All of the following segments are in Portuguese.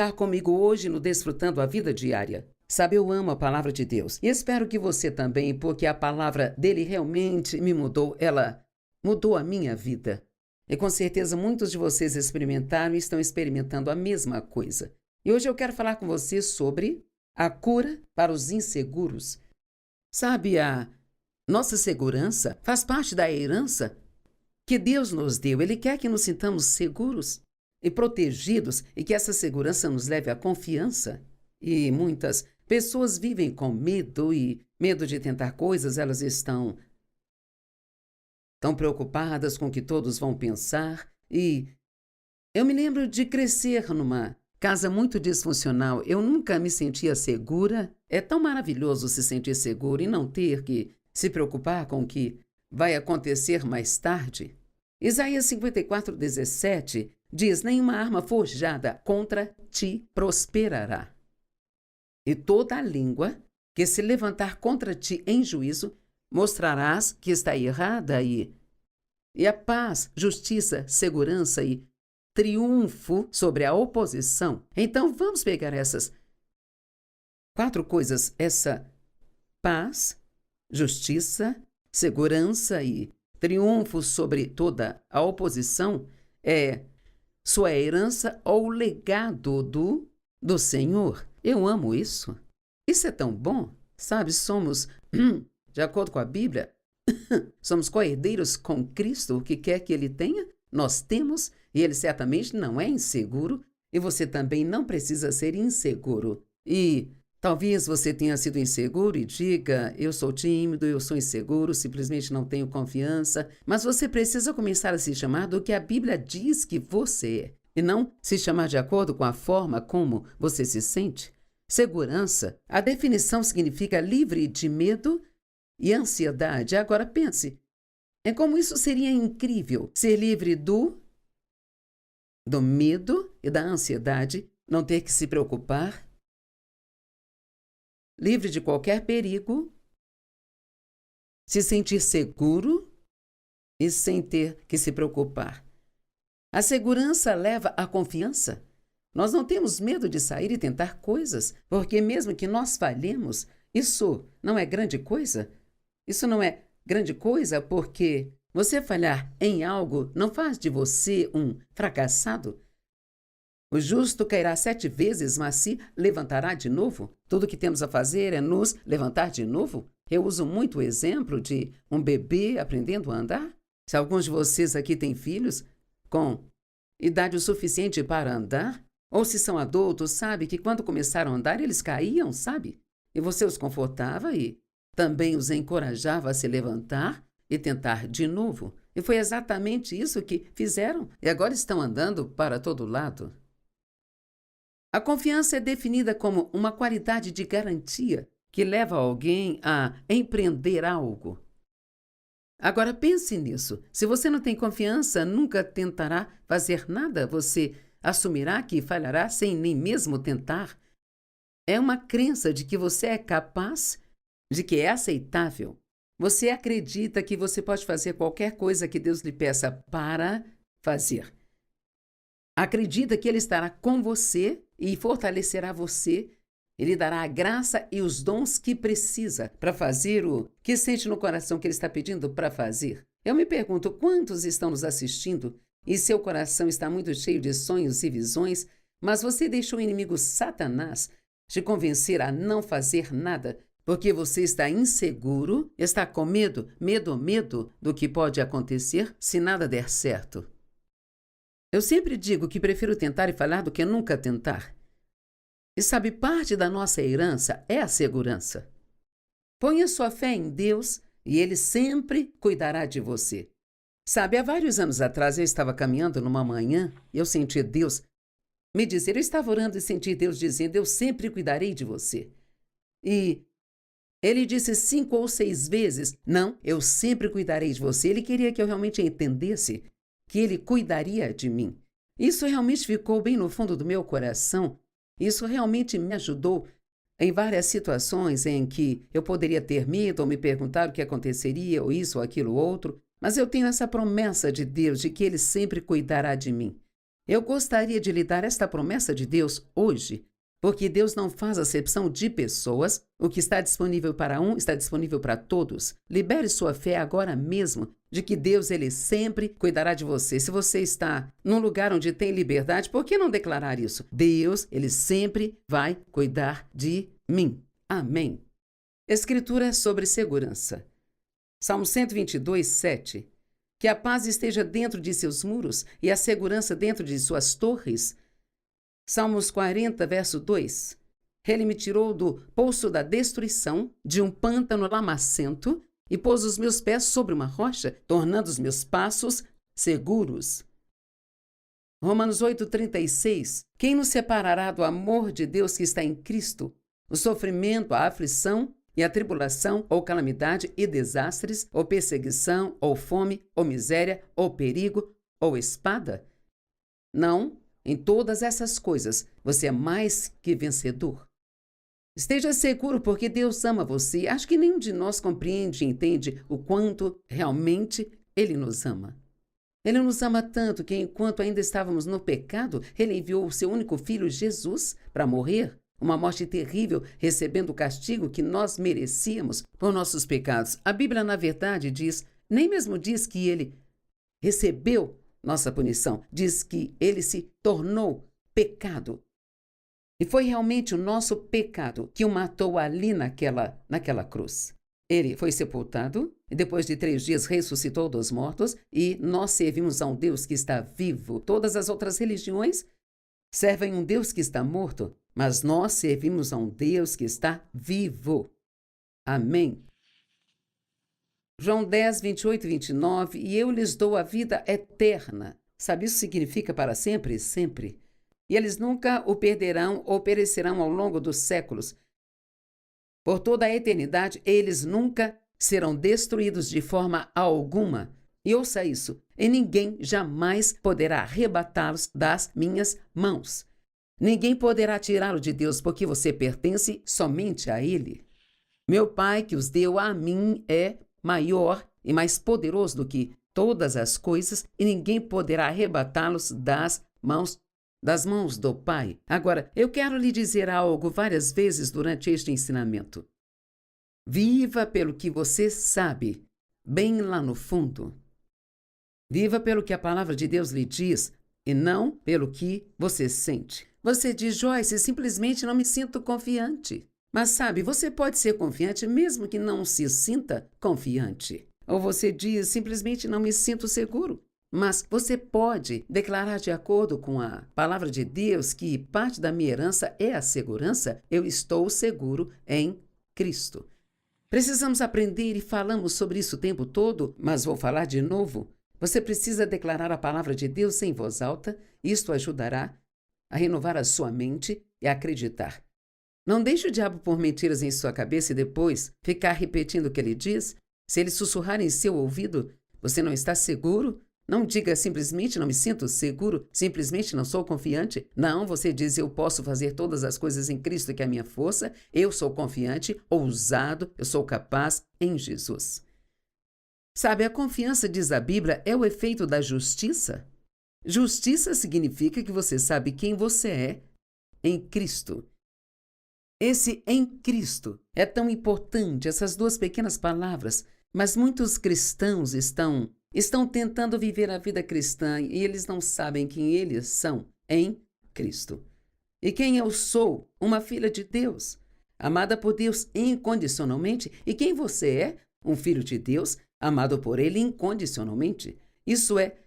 Estar comigo hoje no Desfrutando a Vida Diária. Sabe, eu amo a palavra de Deus e espero que você também, porque a palavra dele realmente me mudou, ela mudou a minha vida. E com certeza muitos de vocês experimentaram e estão experimentando a mesma coisa. E hoje eu quero falar com você sobre a cura para os inseguros. Sabe, a nossa segurança faz parte da herança que Deus nos deu. Ele quer que nos sintamos seguros e protegidos e que essa segurança nos leve à confiança. E muitas pessoas vivem com medo e medo de tentar coisas, elas estão tão preocupadas com o que todos vão pensar. E eu me lembro de crescer numa casa muito disfuncional. Eu nunca me sentia segura. É tão maravilhoso se sentir seguro e não ter que se preocupar com o que vai acontecer mais tarde. Isaías 54:17 diz: nenhuma arma forjada contra ti prosperará. E toda a língua que se levantar contra ti em juízo, mostrarás que está errada e a paz, justiça, segurança e triunfo sobre a oposição. Então vamos pegar essas 4 coisas, essa paz, justiça, segurança e triunfo sobre toda a oposição é sua herança ou legado do Senhor. Eu amo isso. Isso é tão bom. Sabe, somos, de acordo com a Bíblia, somos co-herdeiros com Cristo. O que quer que Ele tenha, nós temos, e Ele certamente não é inseguro, e você também não precisa ser inseguro. E talvez você tenha sido inseguro e diga: eu sou tímido, eu sou inseguro, simplesmente não tenho confiança. Mas você precisa começar a se chamar do que a Bíblia diz que você é, e não se chamar de acordo com a forma como você se sente. Segurança, a definição significa livre de medo e ansiedade. Agora pense, em como isso seria incrível, ser livre do medo e da ansiedade, não ter que se preocupar, livre de qualquer perigo, se sentir seguro e sem ter que se preocupar. A segurança leva à confiança. Nós não temos medo de sair e tentar coisas, porque mesmo que nós falhemos, isso não é grande coisa. Isso não é grande coisa porque você falhar em algo não faz de você um fracassado. O justo cairá 7 vezes, mas se levantará de novo. Tudo o que temos a fazer é nos levantar de novo. Eu uso muito o exemplo de um bebê aprendendo a andar. Se alguns de vocês aqui têm filhos com idade o suficiente para andar, ou se são adultos, sabe que quando começaram a andar eles caíam, sabe? E você os confortava e também os encorajava a se levantar e tentar de novo. E foi exatamente isso que fizeram e agora estão andando para todo lado. A confiança é definida como uma qualidade de garantia que leva alguém a empreender algo. Agora pense nisso. Se você não tem confiança, nunca tentará fazer nada. Você assumirá que falhará sem nem mesmo tentar. É uma crença de que você é capaz, de que é aceitável. Você acredita que você pode fazer qualquer coisa que Deus lhe peça para fazer. Acredita que Ele estará com você e fortalecerá você. Ele dará a graça e os dons que precisa para fazer o que sente no coração que Ele está pedindo para fazer. Eu me pergunto, quantos estão nos assistindo e seu coração está muito cheio de sonhos e visões, mas você deixou o inimigo Satanás te convencer a não fazer nada, porque você está inseguro, está com medo do que pode acontecer se nada der certo. Eu sempre digo que prefiro tentar e falhar do que nunca tentar. E sabe, parte da nossa herança é a segurança. Ponha sua fé em Deus e Ele sempre cuidará de você. Sabe, há vários anos atrás eu estava caminhando numa manhã e eu senti Deus me dizer, eu estava orando e senti Deus dizendo: eu sempre cuidarei de você. E Ele disse 5 ou 6 vezes, não, eu sempre cuidarei de você. Ele queria que eu realmente entendesse que Ele cuidaria de mim. Isso realmente ficou bem no fundo do meu coração. Isso realmente me ajudou em várias situações em que eu poderia ter medo ou me perguntar o que aconteceria, ou isso ou aquilo outro. Mas eu tenho essa promessa de Deus de que Ele sempre cuidará de mim. Eu gostaria de lhe dar esta promessa de Deus hoje, porque Deus não faz acepção de pessoas. O que está disponível para um está disponível para todos. Libere sua fé agora mesmo de que Deus, ele sempre cuidará de você. Se você está num lugar onde tem liberdade, por que não declarar isso? Deus, ele sempre vai cuidar de mim. Amém. Escritura sobre segurança. Salmo 122, 7. Que a paz esteja dentro de seus muros e a segurança dentro de suas torres. Salmos 40, verso 2. Ele me tirou do poço da destruição, de um pântano lamacento, e pôs os meus pés sobre uma rocha, tornando os meus passos seguros. Romanos 8, 36. Quem nos separará do amor de Deus que está em Cristo? O sofrimento, a aflição e a tribulação, ou calamidade e desastres, ou perseguição, ou fome, ou miséria, ou perigo, ou espada? Não, em todas essas coisas, você é mais que vencedor. Esteja seguro, porque Deus ama você. Acho que nenhum de nós compreende e entende o quanto realmente Ele nos ama. Ele nos ama tanto que, enquanto ainda estávamos no pecado, Ele enviou o seu único filho, Jesus, para morrer. Uma morte terrível, recebendo o castigo que nós merecíamos por nossos pecados. A Bíblia, na verdade, nem mesmo diz que ele recebeu nossa punição. Diz que ele se tornou pecado. E foi realmente o nosso pecado que o matou ali naquela cruz. Ele foi sepultado e depois de 3 dias ressuscitou dos mortos e nós servimos a um Deus que está vivo. Todas as outras religiões servem um Deus que está morto, mas nós servimos a um Deus que está vivo. Amém. João 10, 28 e 29, e eu lhes dou a vida eterna. Sabe, isso significa para sempre e sempre. E eles nunca o perderão ou perecerão ao longo dos séculos. Por toda a eternidade, eles nunca serão destruídos de forma alguma. E ouça isso, e ninguém jamais poderá arrebatá-los das minhas mãos. Ninguém poderá tirá-lo de Deus, porque você pertence somente a Ele. Meu Pai, que os deu a mim, é maior e mais poderoso do que todas as coisas, e ninguém poderá arrebatá-los das mãos do Pai. Agora, eu quero lhe dizer algo várias vezes durante este ensinamento. Viva pelo que você sabe, bem lá no fundo. Viva pelo que a palavra de Deus lhe diz e não pelo que você sente. Você diz, Joyce, simplesmente não me sinto confiante. Mas sabe, você pode ser confiante mesmo que não se sinta confiante. Ou você diz, simplesmente não me sinto seguro. Mas você pode declarar de acordo com a palavra de Deus que parte da minha herança é a segurança. Eu estou seguro em Cristo. Precisamos aprender e falamos sobre isso o tempo todo, mas vou falar de novo. Você precisa declarar a palavra de Deus em voz alta. Isto ajudará a renovar a sua mente e a acreditar. Não deixe o diabo pôr mentiras em sua cabeça e depois ficar repetindo o que ele diz. Se ele sussurrar em seu ouvido, você não está seguro? Não diga simplesmente não me sinto seguro, simplesmente não sou confiante. Não, você diz eu posso fazer todas as coisas em Cristo que é a minha força. Eu sou confiante, ousado, eu sou capaz em Jesus. Sabe, a confiança, diz a Bíblia, é o efeito da justiça. Justiça significa que você sabe quem você é em Cristo. Esse em Cristo é tão importante, essas 2 pequenas palavras, mas muitos cristãos estão tentando viver a vida cristã e eles não sabem quem eles são em Cristo. E quem eu sou? Uma filha de Deus, amada por Deus incondicionalmente. E quem você é? Um filho de Deus, amado por Ele incondicionalmente. Isso é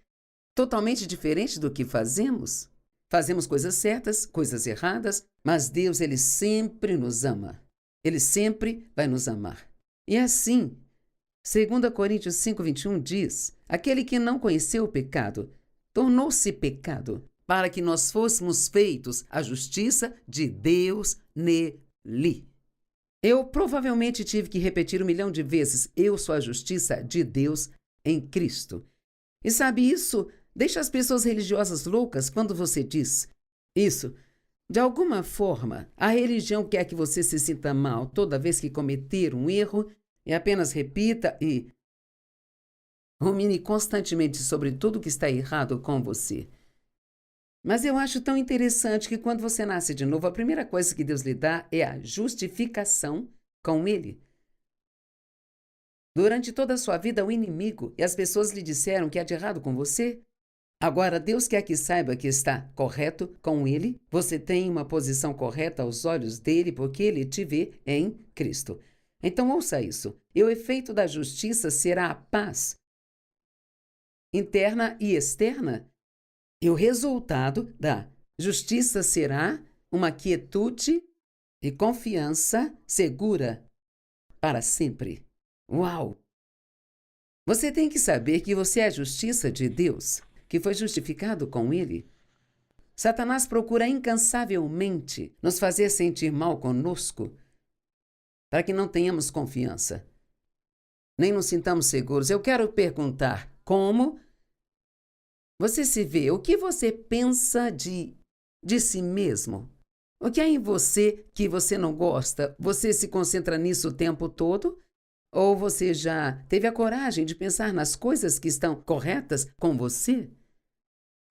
totalmente diferente do que fazemos. Fazemos coisas certas, coisas erradas, mas Deus, Ele sempre nos ama. Ele sempre vai nos amar. E assim, 2 Coríntios 5:21 diz, aquele que não conheceu o pecado, tornou-se pecado, para que nós fôssemos feitos a justiça de Deus nele. Eu provavelmente tive que repetir 1 milhão de vezes, eu sou a justiça de Deus em Cristo. E sabe isso? Deixa as pessoas religiosas loucas quando você diz isso. De alguma forma, a religião quer que você se sinta mal toda vez que cometer um erro e apenas repita e rumine constantemente sobre tudo que está errado com você. Mas eu acho tão interessante que quando você nasce de novo, a primeira coisa que Deus lhe dá é a justificação com Ele. Durante toda a sua vida, o inimigo e as pessoas lhe disseram que há de errado com você. Agora, Deus quer que saiba que está correto com Ele. Você tem uma posição correta aos olhos dele, porque Ele te vê em Cristo. Então, ouça isso. E o efeito da justiça será a paz interna e externa. E o resultado da justiça será uma quietude e confiança segura para sempre. Uau! Você tem que saber que você é a justiça de Deus, que foi justificado com Ele. Satanás procura incansavelmente nos fazer sentir mal conosco, para que não tenhamos confiança, nem nos sintamos seguros. Eu quero perguntar, como você se vê? O que você pensa de si mesmo? O que há em você que você não gosta? Você se concentra nisso o tempo todo? Ou você já teve a coragem de pensar nas coisas que estão corretas com você?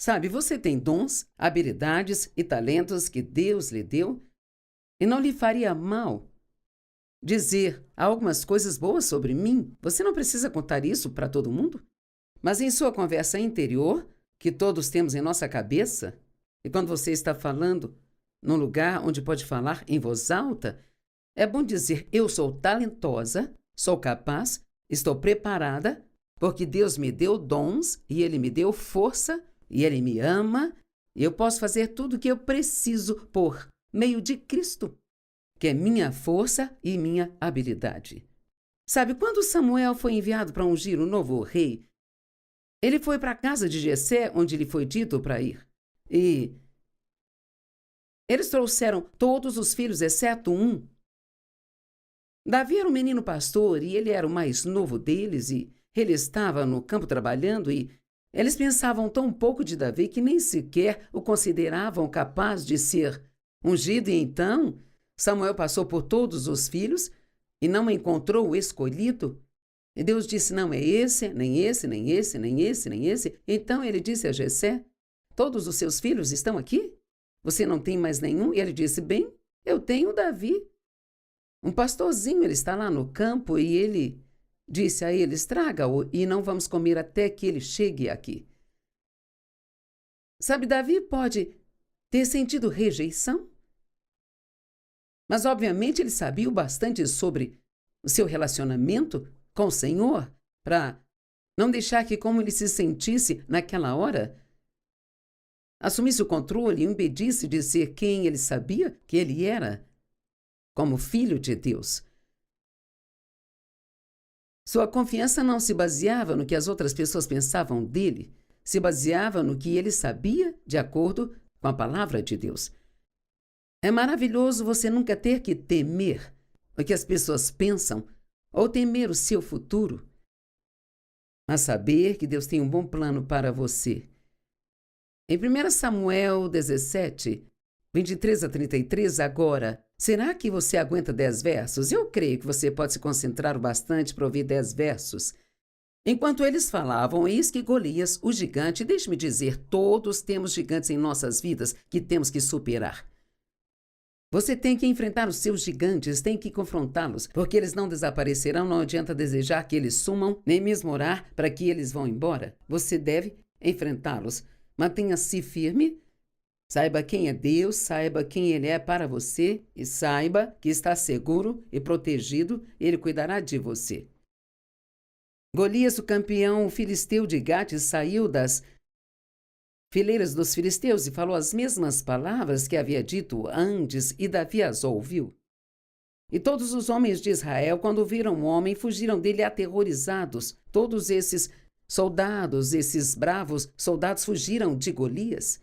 Sabe, você tem dons, habilidades e talentos que Deus lhe deu, e não lhe faria mal dizer algumas coisas boas sobre mim. Você não precisa contar isso para todo mundo, mas em sua conversa interior, que todos temos em nossa cabeça, e quando você está falando num lugar onde pode falar em voz alta, é bom dizer: eu sou talentosa, sou capaz, estou preparada, porque Deus me deu dons e Ele me deu força e Ele me ama, e eu posso fazer tudo o que eu preciso por meio de Cristo, que é minha força e minha habilidade. Sabe, quando Samuel foi enviado para ungir o novo rei, ele foi para a casa de Jessé, onde lhe foi dito para ir. E eles trouxeram todos os filhos, exceto um. Davi era um menino pastor e ele era o mais novo deles, e ele estava no campo trabalhando, e eles pensavam tão pouco de Davi que nem sequer o consideravam capaz de ser ungido. E então Samuel passou por todos os filhos e não encontrou o escolhido. E Deus disse: não é esse, nem esse, nem esse, nem esse, nem esse. Então ele disse a Jessé: todos os seus filhos estão aqui? Você não tem mais nenhum? E ele disse: bem, eu tenho Davi. Um pastorzinho, ele está lá no campo, e ele disse a eles: traga-o e não vamos comer até que ele chegue aqui. Sabe, Davi pode ter sentido rejeição, mas obviamente ele sabia o bastante sobre o seu relacionamento com o Senhor para não deixar que, como ele se sentisse naquela hora, assumisse o controle e o impedisse de ser quem ele sabia que ele era, como filho de Deus. Sua confiança não se baseava no que as outras pessoas pensavam dele, se baseava no que ele sabia de acordo com a palavra de Deus. É maravilhoso você nunca ter que temer o que as pessoas pensam ou temer o seu futuro, mas saber que Deus tem um bom plano para você. Em 1 Samuel 17, 23 a 33, agora, será que você aguenta 10 versos? Eu creio que você pode se concentrar bastante para ouvir 10 versos. Enquanto eles falavam, eis que Golias, o gigante, deixe-me dizer, todos temos gigantes em nossas vidas que temos que superar. Você tem que enfrentar os seus gigantes, tem que confrontá-los, porque eles não desaparecerão. Não adianta desejar que eles sumam, nem mesmo orar para que eles vão embora. Você deve enfrentá-los. Mantenha-se firme, saiba quem é Deus, saiba quem Ele é para você e saiba que está seguro e protegido, Ele cuidará de você. Golias, o campeão filisteu de Gate, saiu das fileiras dos filisteus e falou as mesmas palavras que havia dito antes, e Davi as ouviu. E todos os homens de Israel, quando viram o homem, fugiram dele aterrorizados. Todos esses soldados, esses bravos soldados, fugiram de Golias.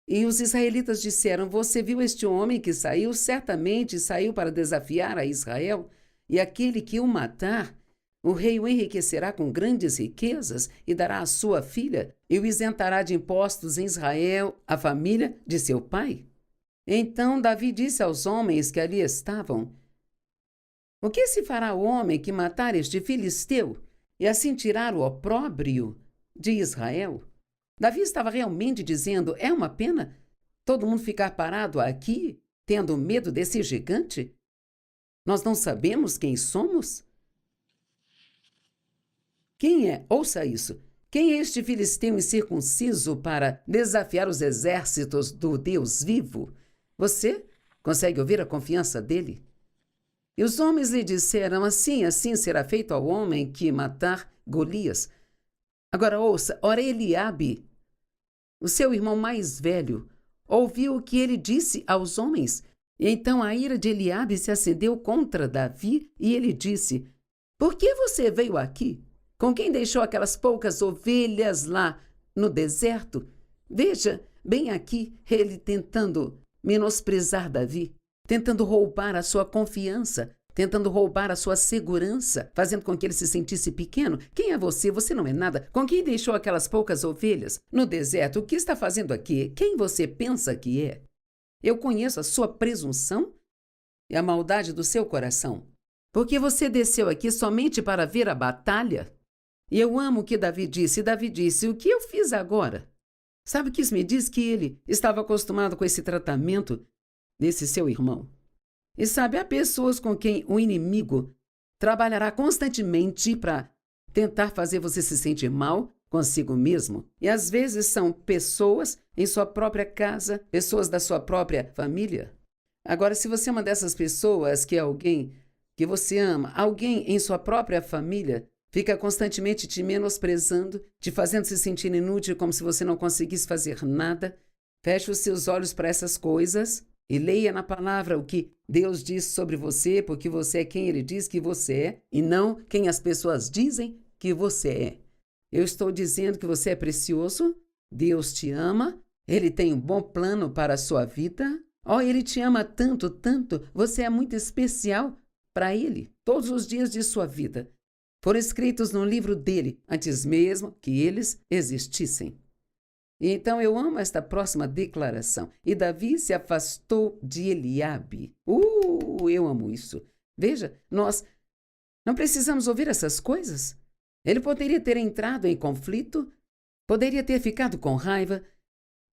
E os israelitas disseram: você viu este homem que saiu? Certamente saiu para desafiar a Israel, e aquele que o matar, o rei o enriquecerá com grandes riquezas e dará a sua filha e o isentará de impostos em Israel, a família de seu pai. Então Davi disse aos homens que ali estavam: o que se fará o homem que matar este filisteu e assim tirar o opróbrio de Israel? Davi estava realmente dizendo: é uma pena todo mundo ficar parado aqui, tendo medo desse gigante? Nós não sabemos quem somos? Quem é? Ouça isso. Quem é este filisteu incircunciso para desafiar os exércitos do Deus vivo? Você consegue ouvir a confiança dele? E os homens lhe disseram: assim será feito ao homem que matar Golias. Agora ouça, ora Eliabe, o seu irmão mais velho, ouviu o que ele disse aos homens. E então a ira de Eliabe se acendeu contra Davi e ele disse: por que você veio aqui? Com quem deixou aquelas poucas ovelhas lá no deserto? Veja, bem aqui, ele tentando menosprezar Davi, tentando roubar a sua confiança, tentando roubar a sua segurança, fazendo com que ele se sentisse pequeno. Quem é você? Você não é nada. Com quem deixou aquelas poucas ovelhas no deserto? O que está fazendo aqui? Quem você pensa que é? Eu conheço a sua presunção e a maldade do seu coração. Porque você desceu aqui somente para ver a batalha? E eu amo o que Davi disse. Davi disse: o que eu fiz agora? Sabe o que isso me diz? Que ele estava acostumado com esse tratamento desse seu irmão. E sabe, há pessoas com quem o inimigo trabalhará constantemente para tentar fazer você se sentir mal consigo mesmo. E às vezes são pessoas em sua própria casa, pessoas da sua própria família. Agora, se você é uma dessas pessoas que é alguém que você ama, alguém em sua própria família, fica constantemente te menosprezando, te fazendo se sentir inútil, como se você não conseguisse fazer nada, feche os seus olhos para essas coisas e leia na palavra o que Deus diz sobre você, porque você é quem Ele diz que você é e não quem as pessoas dizem que você é. Eu estou dizendo que você é precioso, Deus te ama, Ele tem um bom plano para a sua vida. Oh, Ele te ama tanto, tanto, você é muito especial para Ele. Todos os dias de sua vida foram escritos no livro dele, antes mesmo que eles existissem. E então eu amo esta próxima declaração. E Davi se afastou de Eliabe. Eu amo isso. Veja, nós não precisamos ouvir essas coisas. Ele poderia ter entrado em conflito, poderia ter ficado com raiva,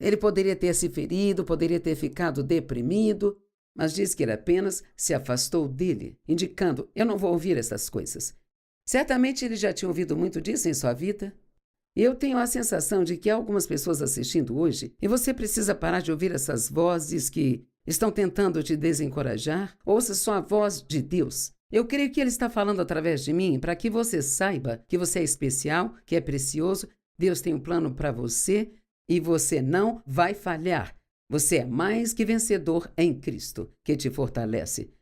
ele poderia ter se ferido, poderia ter ficado deprimido, mas diz que ele apenas se afastou dele, indicando: eu não vou ouvir essas coisas. Certamente ele já tinha ouvido muito disso em sua vida. E eu tenho a sensação de que há algumas pessoas assistindo hoje e você precisa parar de ouvir essas vozes que estão tentando te desencorajar. Ouça só a voz de Deus. Eu creio que Ele está falando através de mim para que você saiba que você é especial, que é precioso. Deus tem um plano para você e você não vai falhar. Você é mais que vencedor em Cristo, que te fortalece.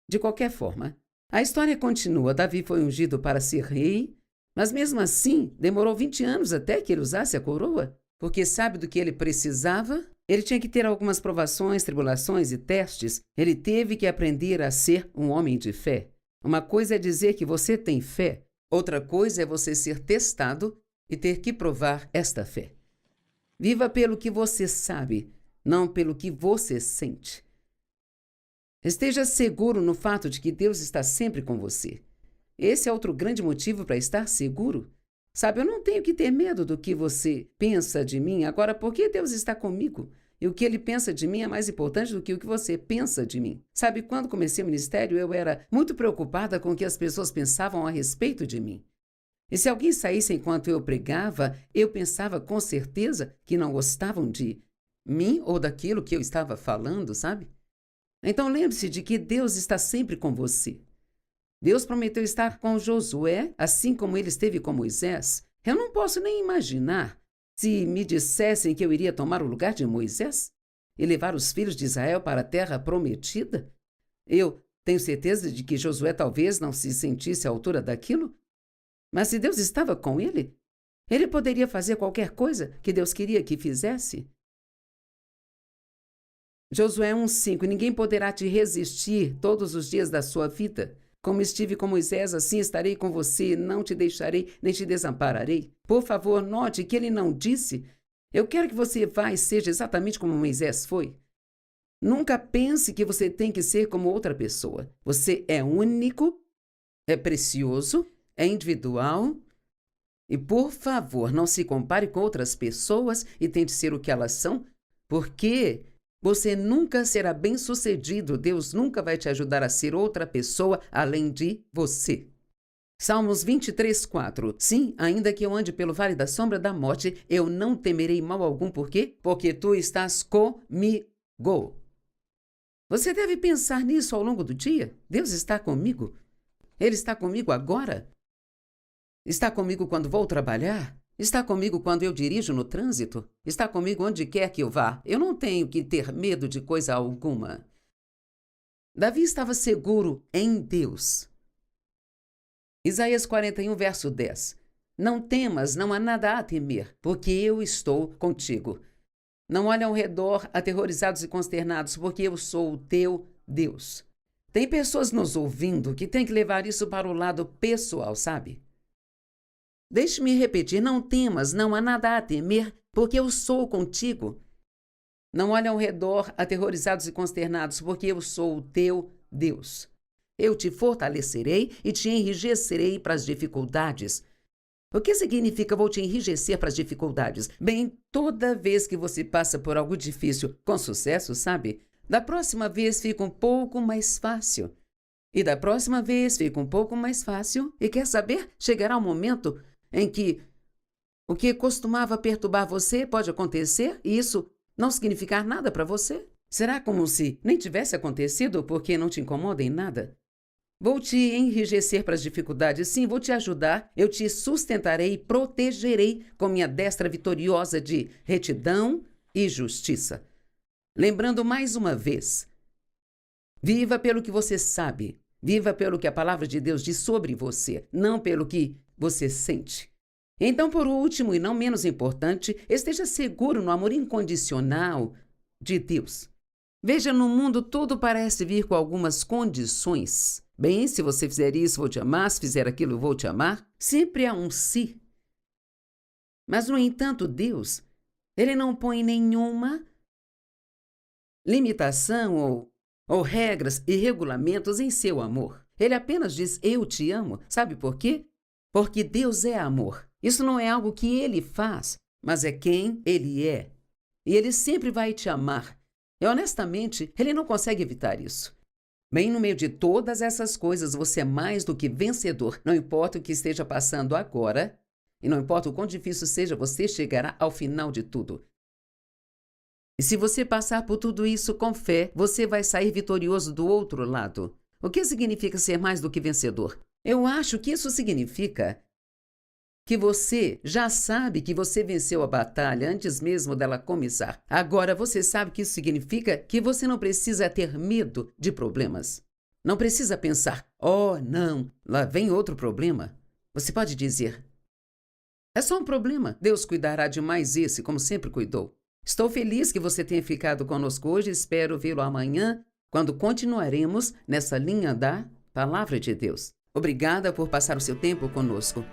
De qualquer forma, a história continua. Davi foi ungido para ser rei, mas mesmo assim demorou 20 anos até que ele usasse a coroa, porque sabe do que ele precisava? Ele tinha que ter algumas provações, tribulações e testes. Ele teve que aprender a ser um homem de fé. Uma coisa é dizer que você tem fé, outra coisa é você ser testado e ter que provar esta fé. Viva pelo que você sabe, não pelo que você sente. Esteja seguro no fato de que Deus está sempre com você. Esse é outro grande motivo para estar seguro. Sabe, eu não tenho que ter medo do que você pensa de mim agora, porque Deus está comigo. E o que Ele pensa de mim é mais importante do que o que você pensa de mim. Sabe, quando comecei o ministério, eu era muito preocupada com o que as pessoas pensavam a respeito de mim. E se alguém saísse enquanto eu pregava, eu pensava com certeza que não gostavam de mim ou daquilo que eu estava falando, sabe? Então lembre-se de que Deus está sempre com você. Deus prometeu estar com Josué, assim como ele esteve com Moisés. Eu não posso nem imaginar se me dissessem que eu iria tomar o lugar de Moisés e levar os filhos de Israel para a terra prometida. Eu tenho certeza de que Josué talvez não se sentisse à altura daquilo, mas se Deus estava com ele, ele poderia fazer qualquer coisa que Deus queria que fizesse. Josué 1:5, ninguém poderá te resistir todos os dias da sua vida. Como estive com Moisés, assim estarei com você, não te deixarei, nem te desampararei. Por favor, note que ele não disse: eu quero que você vá e seja exatamente como Moisés foi. Nunca pense que você tem que ser como outra pessoa. Você é único, é precioso, é individual E, por favor, não se compare com outras pessoas e tente ser o que elas são, porque você nunca será bem-sucedido. Deus nunca vai te ajudar a ser outra pessoa além de você. Salmos 23:4. Sim, ainda que eu ande pelo vale da sombra da morte, eu não temerei mal algum. Por quê? Porque tu estás comigo. Você deve pensar nisso ao longo do dia. Deus está comigo. Ele está comigo agora. Está comigo quando vou trabalhar. Está comigo quando eu dirijo no trânsito. Está comigo onde quer que eu vá. Eu não tenho que ter medo de coisa alguma. Davi estava seguro em Deus. Isaías 41, verso 10. Não temas, não há nada a temer, porque eu estou contigo. Não olhe ao redor, aterrorizados e consternados, porque eu sou o teu Deus. Tem pessoas nos ouvindo que têm que levar isso para o lado pessoal, sabe? Deixe-me repetir, não temas, não há nada a temer, porque eu sou contigo. Não olhe ao redor, aterrorizados e consternados, porque eu sou o teu Deus. Eu te fortalecerei e te enrijecerei para as dificuldades. O que significa vou te enrijecer para as dificuldades? Bem, toda vez que você passa por algo difícil com sucesso, sabe? Da próxima vez fica um pouco mais fácil. E da próxima vez fica um pouco mais fácil. E quer saber? Chegará um momento em que o que costumava perturbar você pode acontecer e isso não significar nada para você. Será como se nem tivesse acontecido porque não te incomoda em nada? Vou te enrijecer para as dificuldades, sim, vou te ajudar, eu te sustentarei e protegerei com minha destra vitoriosa de retidão e justiça. Lembrando mais uma vez, viva pelo que você sabe, viva pelo que a palavra de Deus diz sobre você, não pelo que você sente. Então, por último e não menos importante, esteja seguro no amor incondicional de Deus. Veja, no mundo tudo parece vir com algumas condições. Bem, se você fizer isso, vou te amar. Se fizer aquilo, vou te amar. Sempre há um se. Mas, no entanto, Deus, Ele não põe nenhuma limitação ou regras e regulamentos em seu amor. Ele apenas diz, eu te amo. Sabe por quê? Porque Deus é amor. Isso não é algo que Ele faz, mas é quem Ele é. E Ele sempre vai te amar. E, honestamente, Ele não consegue evitar isso. Bem, no meio de todas essas coisas, você é mais do que vencedor. Não importa o que esteja passando agora, e não importa o quão difícil seja, você chegará ao final de tudo. E se você passar por tudo isso com fé, você vai sair vitorioso do outro lado. O que significa ser mais do que vencedor? Eu acho que isso significa que você já sabe que você venceu a batalha antes mesmo dela começar. Agora, você sabe que isso significa que você não precisa ter medo de problemas. Não precisa pensar, oh, não, lá vem outro problema. Você pode dizer, é só um problema. Deus cuidará de mais esse, como sempre cuidou. Estou feliz que você tenha ficado conosco hoje. Espero vê-lo amanhã, quando continuaremos nessa linha da Palavra de Deus. Obrigada por passar o seu tempo conosco.